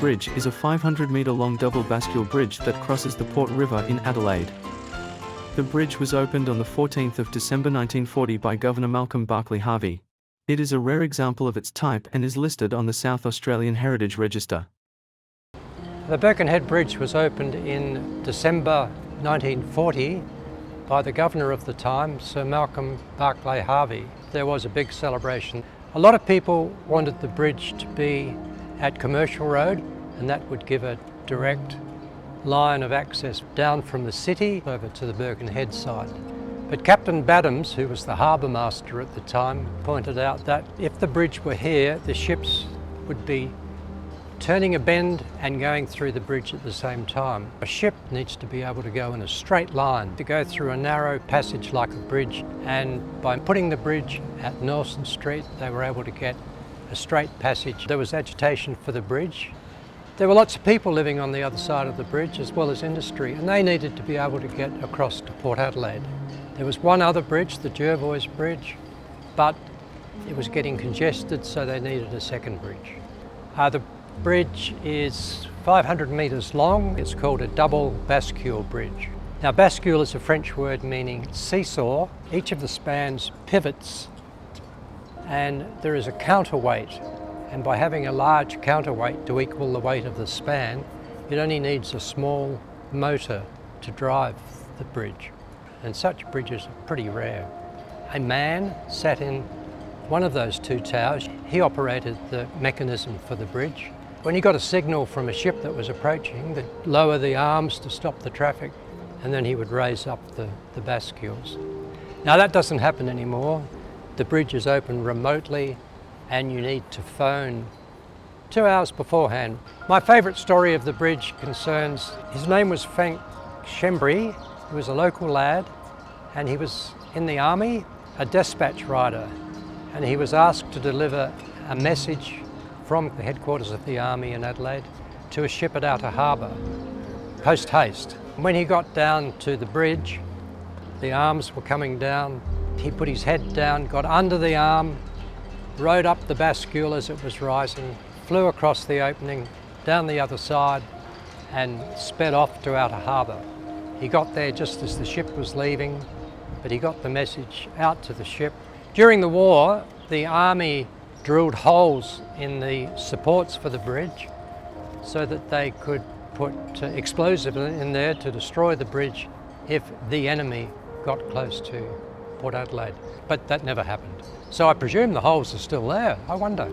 Bridge is a 500-metre-long double bascule bridge that crosses the Port River in Adelaide. The bridge was opened on the 14th of December 1940 by Governor Malcolm Barclay Harvey. It is a rare example of its type and is listed on the South Australian Heritage Register. The Birkenhead Bridge was opened in December 1940 by the Governor of the time, Sir Malcolm Barclay Harvey. There was a big celebration. A lot of people wanted the bridge to be at Commercial Road, and that would give a direct line of access down from the city over to the Birkenhead side. But Captain Badams, who was the harbour master at the time, pointed out that if the bridge were here, the ships would be turning a bend and going through the bridge at the same time. A ship needs to be able to go in a straight line, to go through a narrow passage like a bridge, and by putting the bridge at Nelson Street, they were able to get a straight passage. There was agitation for the bridge. There were lots of people living on the other side of the bridge as well as industry, and they needed to be able to get across to Port Adelaide. There was one other bridge, the Jervois Bridge, but it was getting congested, so they needed a second bridge. The bridge is 500 metres long. It's called a double bascule bridge. Now, bascule is a French word meaning seesaw. Each of the spans pivots and there is a counterweight. And by having a large counterweight to equal the weight of the span, it only needs a small motor to drive the bridge. And such bridges are pretty rare. A man sat in one of those two towers. He operated the mechanism for the bridge. When he got a signal from a ship that was approaching, they'd lower the arms to stop the traffic, and then he would raise up the bascules. Now that doesn't happen anymore. The bridge is open remotely, and you need to phone 2 hours beforehand. My favourite story of the bridge concerns, his name was Frank Shembry. He was a local lad, and he was in the army, a dispatch rider, and he was asked to deliver a message from the headquarters of the army in Adelaide to a ship at Outer Harbour, post haste. When he got down to the bridge, the arms were coming down. He put his head down, got under the arm, rode up the bascule as it was rising, flew across the opening, down the other side, and sped off to Outer Harbour. He got there just as the ship was leaving, but he got the message out to the ship. During the war, the army drilled holes in the supports for the bridge so that they could put explosives in there to destroy the bridge if the enemy got close to Port Adelaide. But that never happened. So I presume the holes are still there. I wonder.